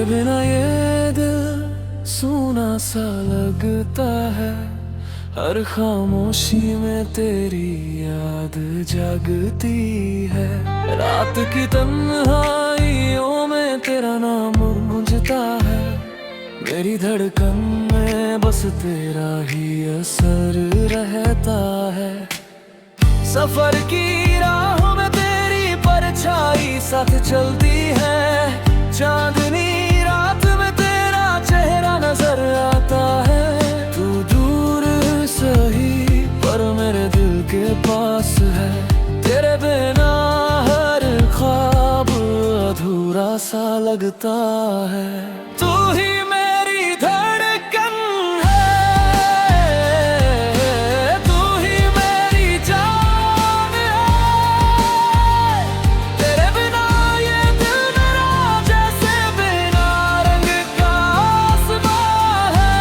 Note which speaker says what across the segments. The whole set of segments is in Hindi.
Speaker 1: तेरे बिना ये दिल सूना सा लगता है। हर खामोशी में तेरी याद जागती है। रात की तन्हाइयों में तेरा नाम गूंजता है। मेरी धड़कन में बस तेरा ही असर रहता है। सफर की राहों में तेरी परछाई साथ चलती है। चांदनी रात में तेरा चेहरा नजर आता है। तू दूर सही पर मेरे दिल के पास है। तेरे बिना हर ख्वाब अधूरा सा लगता है। तू ही मेरी धड़कन है, तू ही मेरी जान है। तेरे बिना ये दिल मेरा जैसे बिना रंग का आसमां है।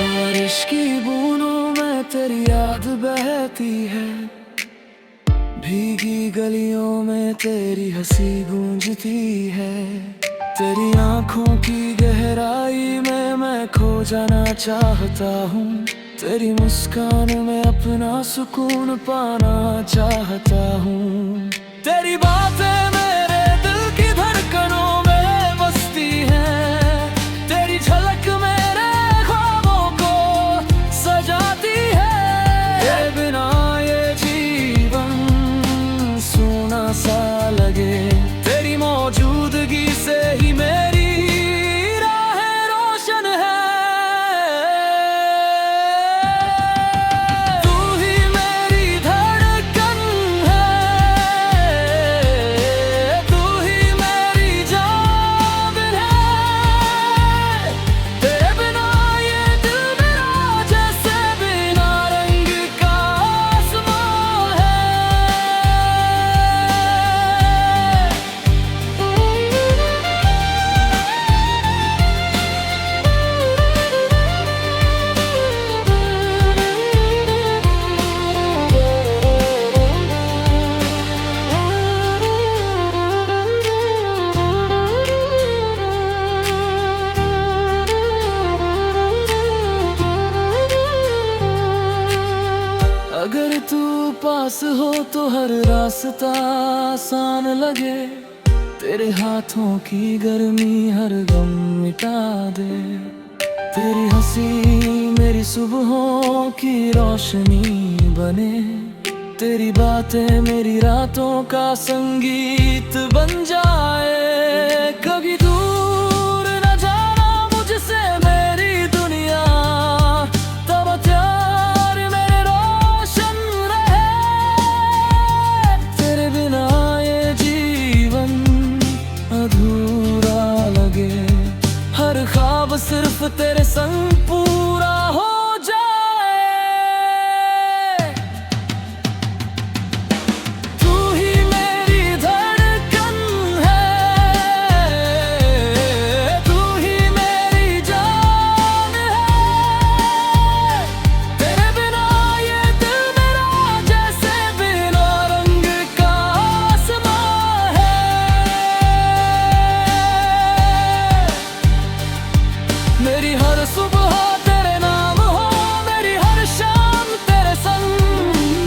Speaker 1: बारिश की बूंदों में तेरी याद बहती है। भीगी गलियों में तेरी हंसी गूंजती है। तेरी आंखों की गहराई में मैं खो जाना चाहता हूँ। तेरी मुस्कान में अपना सुकून पाना चाहता हूँ। तेरी बातें मेरे दिल की धड़कनों में बसती हैं। तेरी झलक मेरे ख्वाबों को सजाती है। तेरे बिना ये जीवन सूना सा लगे। तेरी मौजूदगी से ही मेरी राहें रोशन है। तू ही मेरी धड़कन है, तू ही मेरी जान है। तेरे बिना ये दिल मेरा जैसे बिना रंग का आसमां है। अगर तू पास हो तो हर रास्ता आसान लगे। तेरे हाथों की गर्मी हर गम मिटा दे। तेरी हंसी मेरी सुबहों की रोशनी बने। तेरी बातें मेरी रातों का संगीत बन जाए। कभी दूर न जाना मुझसे मेरी दुनिया, तब प्यार मेरे रोशन रहे। तेरे बिना ये जीवन अधूरा लगे। हर ख्वाब सिर्फ तेरे संग पूरा हो जाए। तू ही मेरी धड़कन है, तू ही मेरी जान है। तेरे बिना ये दिल मेरा जैसे बिना रंग का आसमां है। मेरी हर सुबह तेरे नाम हो, मेरी हर शाम तेरे संग।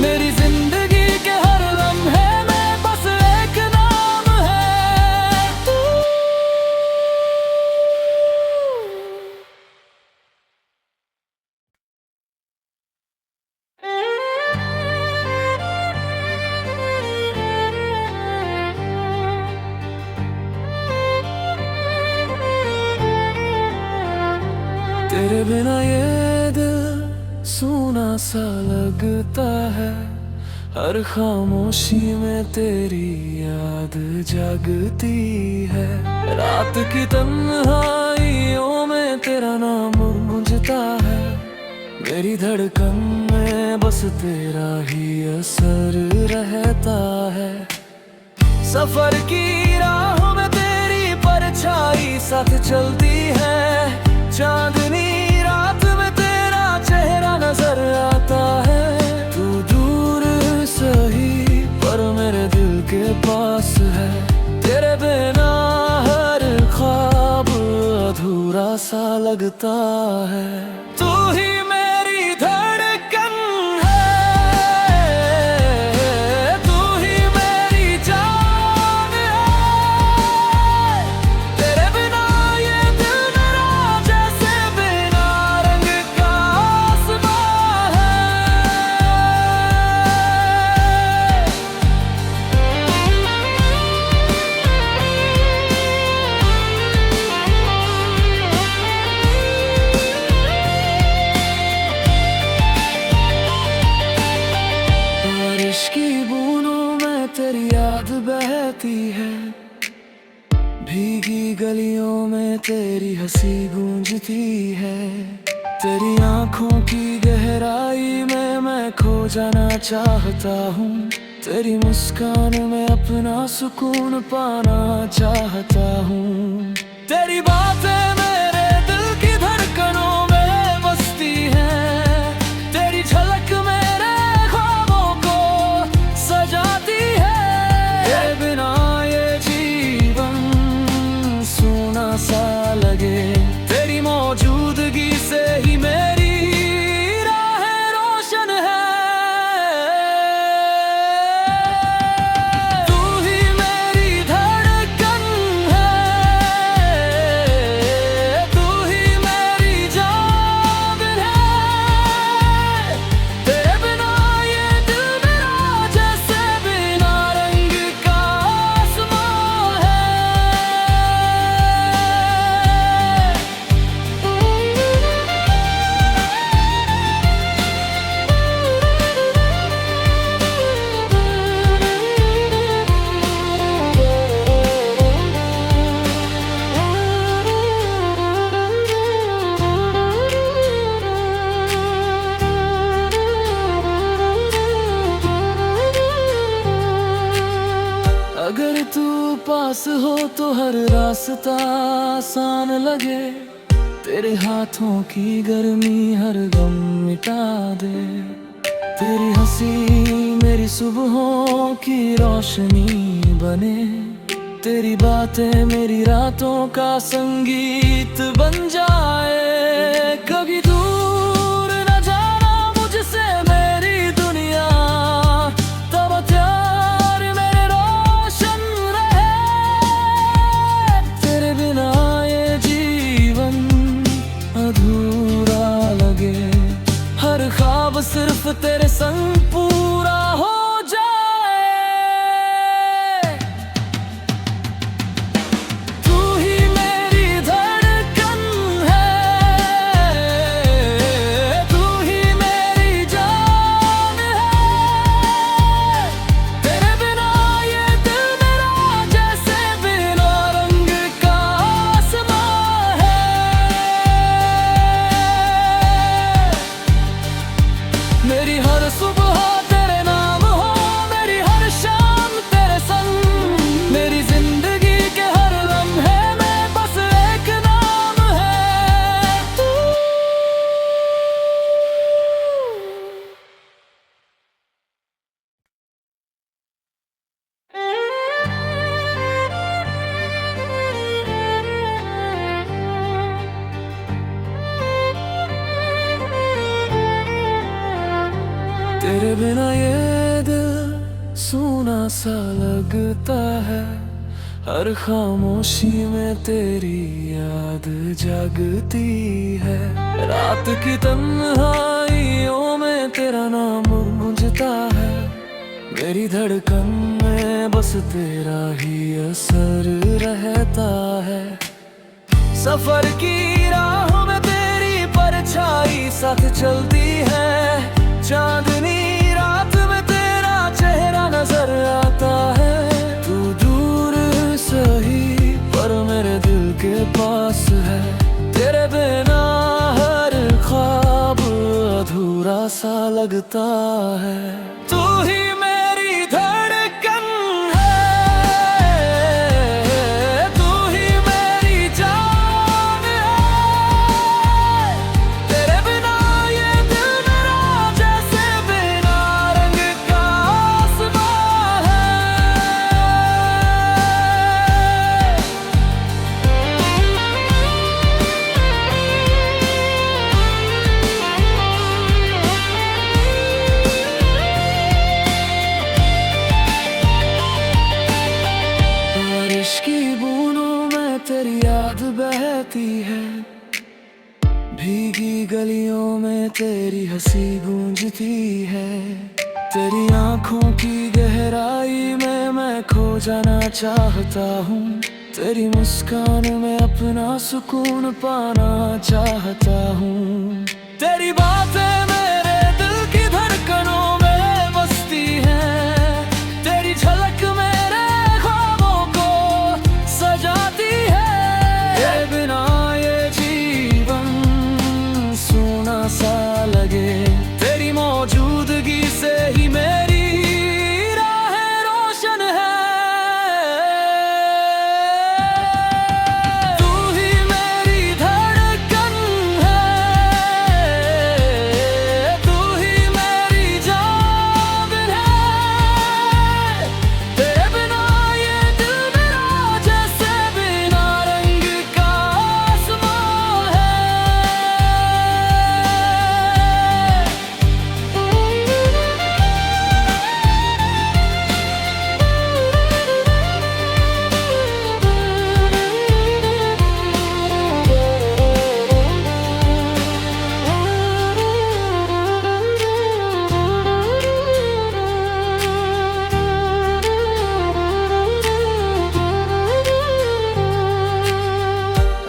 Speaker 1: मेरी जिंदगी के हर लम्हे में बस एक नाम है तू। तेरे बिना ये दिल सूना सा लगता है। हर खामोशी में तेरी याद जागती है। रात की तन्हाइयों में तेरा नाम गूंजता है। मेरी धड़कन में बस तेरा ही असर रहता है। सफर की राहों में तेरी पर परछाई साथ चलती है। चांदनी रात में तेरा चेहरा नजर आता है। तू दूर सही पर मेरे दिल के पास है। तेरे बिना हर ख्वाब अधूरा सा लगता है। तू ही मेरी धड़कन है, तू ही मेरी जान है। तेरे बिना ये दिल मेरा जैसे बिना रंग का आसमां है। बारिश की बूंदों में तेरी याद बहती है। भीगी गलियों में तेरी हंसी गूंजती है। तेरी आंखों की गहराई में मैं खो जाना चाहता हूँ। तेरी मुस्कान में अपना सुकून पाना चाहता हूँ। तेरी बातें मेरे दिल की धड़कनों में बसती हैं। तेरी झलक मेरे ख्वाबों को सजाती है। तेरे बिना ये जीवन सूना सा लगे। तेरी मौजूदगी से ही मेरी राहें रोशन है। तू ही मेरी धड़कन है, तू ही मेरी जान है। तेरे बिना ये दिल मेरा जैसे बिना रंग का आसमां है। अगर तू पास हो तो हर रास्ता आसान लगे। तेरे हाथों की गर्मी हर गम मिटा दे। तेरी हंसी मेरी सुबहों की रोशनी बने। तेरी बातें मेरी रातों का संगीत बन जाए। कभी दूर न जाना मुझसे मेरी दुनिया, तब प्यार मेरे रोशन रहे। तेरे बिना ये जीवन अधूरा लगे। हर ख्वाब सिर्फ तेरे संग पूरा हो जाए। तू ही मेरी धड़कन है, तू ही मेरी जान है। तेरे बिना ये दिल मेरा जैसे बिना रंग का आसमां है। मेरी हर सुबह तेरे नाम हो, मेरी हर शाम तेरे संग। मेरी जिंदगी के हर लम्हे में बस एक नाम है तू। तेरे बिना ये दिल सूना सा लगता है। हर खामोशी में तेरी याद जागती है। रात की तन्हाइयों में तेरा नाम गूंजता है। मेरी धड़कन में बस तेरा ही असर रहता है। सफर की राहों में तेरी परछाई साथ चलती है। चांदनी रात में तेरा चेहरा नजर आता है। तू दूर सही पर मेरे दिल के पास है। तेरे बिना हर ख्वाब अधूरा सा लगता है। तू ही मेरी धड़कन है, तू ही मेरी बहती है। भीगी गलियों में तेरी हंसी गूंजती है। तेरी आंखों की गहराई में मैं खो जाना चाहता हूँ। तेरी मुस्कान में अपना सुकून पाना चाहता हूँ। तेरी बातें मेरे दिल की धड़कनों में बसती हैं। तेरी झलक मेरे ख्वाबों को सजाती है। तेरे बिना ये जीवन सूना सा लगे। तेरी मौजूदगी से ही मेरी राहें रोशन है। तू ही मेरी धड़कन है। तू ही मेरी जान है। तेरे बिना ये दिल मेरा जैसे बिना रंग का आसमां है।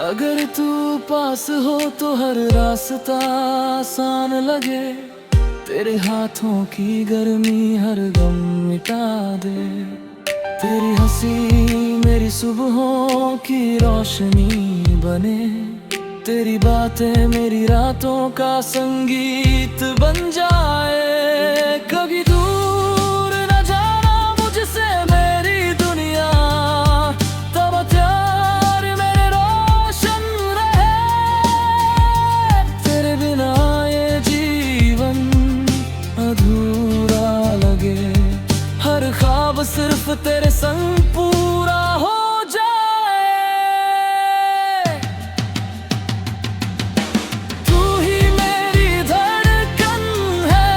Speaker 1: अगर तू पास हो तो हर रास्ता आसान लगे। तेरे हाथों की गर्मी हर गम मिटा दे। तेरी हंसी मेरी सुबहों की रोशनी बने। तेरी बातें मेरी रातों का संगीत बन जाए। कभी दूर न जाना मुझसे मेरी दुनिया। तब प्यार मेरे रोशन रहे। तेरे बिना ये जीवन अधूरा लगे। हर ख्वाब सिर्फ तेरे संग पूरा हो जाए। तू ही मेरी धड़कन है।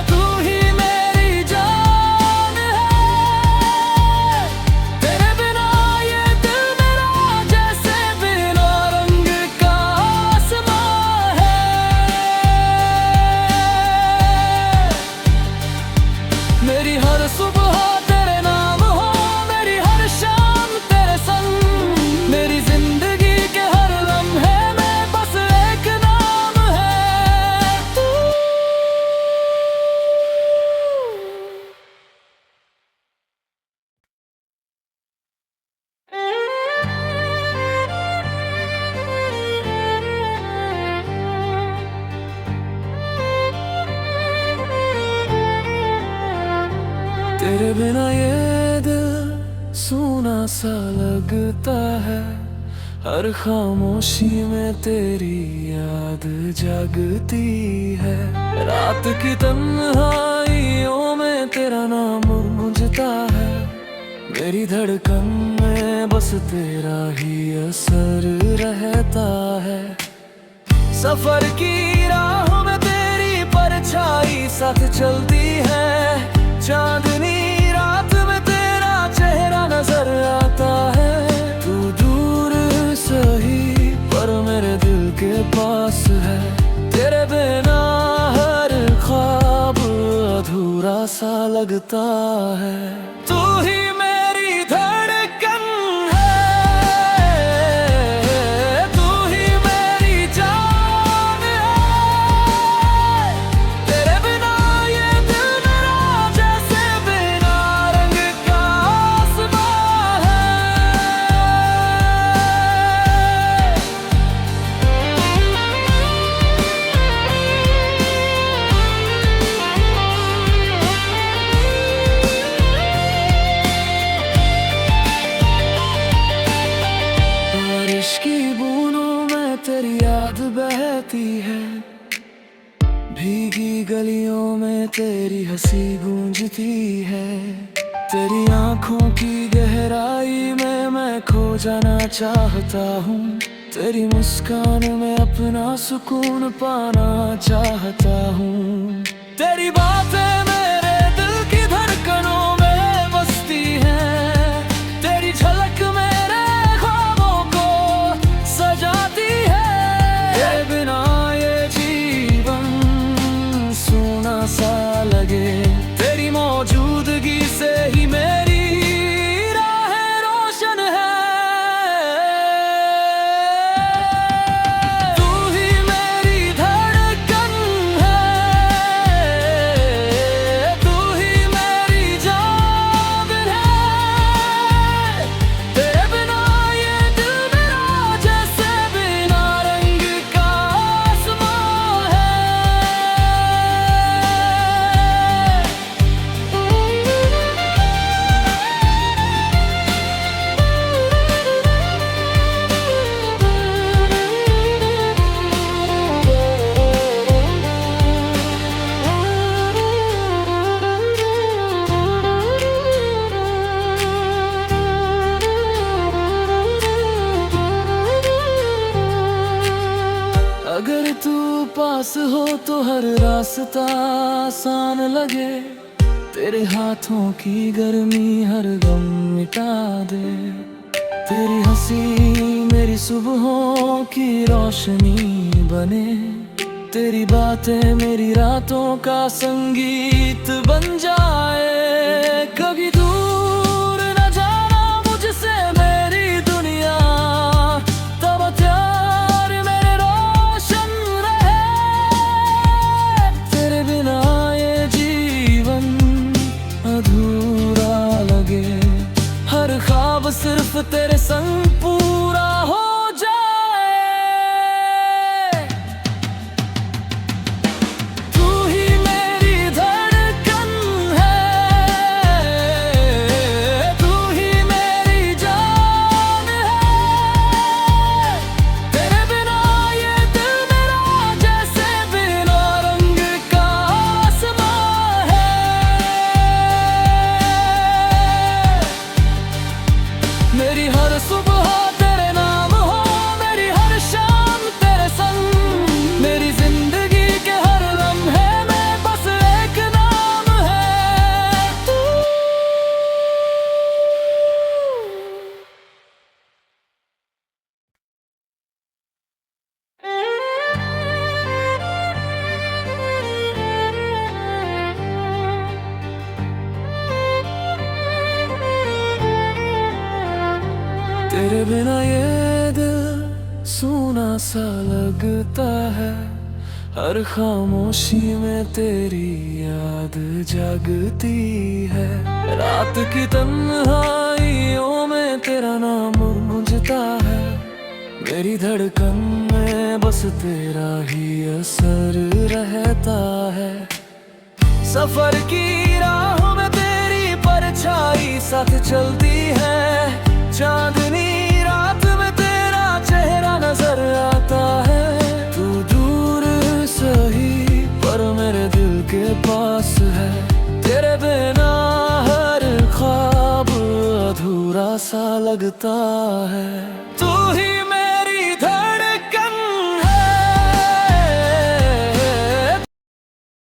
Speaker 1: तू ही मेरी जान है। तेरे बिना ये दिल मेरा जैसे बिना रंग का आसमां है। मेरी हर सुबह तेरे नाम हो। मेरी हर शाम तेरे संग। मेरी जिंदगी के हर लम्हे में बस एक नाम है तू। तेरे बिना ये दिल सूना सा लगता है। हर खामोशी में तेरी याद जागती है। रात की तन्हाइयों में तेरा नाम गूंजता है। मेरी धड़कन में बस तेरा ही असर रहता है। सफर की राहों में तेरी परछाई साथ चलती है। चांदनी रात में तेरा चेहरा नजर आता है। तू दूर सही पर मेरे दिल के पास है। तेरे बिना हर ख्वाब अधूरा सा लगता है। तू ही मेरी धड़कन है। तू ही मेरी जान है। तेरे बिना ये दिल मेरा जैसे बिना रंग का आसमां है। बारिश की बूंदों में तेरी याद बहती है। भीगी गलियों में तेरी हंसी गूंजती है। तेरी आंखों की गहराई में मैं खो जाना चाहता हूँ। तेरी मुस्कान में अपना सुकून पाना चाहता हूँ। तेरी बातें मेरे दिल की धड़कनों में बसती हैं। तेरी झलक मेरे ख्वाबों पास हो तो हर रास्ता आसान लगे। तेरे हाथों की गर्मी हर गम मिटा दे। तेरी हंसी मेरी सुबहों की रोशनी बने। तेरी बातें मेरी रातों का संगीत बन जाए। कभी दूर न जाना मुझसे मेरी दुनिया, तब प्यार मेरे रोशन रहे। तेरे बिना ये जीवन अधूरा लगे। हर ख्वाब सिर्फ तेरे संग पूरा हो जाए। तू ही मेरी धड़कन है, तू ही मेरी जान है। तेरे बिना ये दिल मेरा जैसे बिना रंग का आसमां है। मेरी हर सुबह तेरे नाम हो, मेरी हर शाम तेरे संग। मेरी जिंदगी के हर लम्हे में बस एक नाम है तू। तेरे बिना ये दिल सूना सा लगता है। हर खामोशी में तेरी याद जागती है। रात की तन्हाइयों में तेरा नाम गूंजता है। मेरी धड़कन में बस तेरा ही असर रहता है। सफर की राहों में तेरी परछाई साथ चलती है। चांदनी रात में तेरा चेहरा नजर आता है। तू दूर सही पर मेरे दिल के पास है। तेरे बिना हर ख्वाब अधूरा सा लगता है। तू ही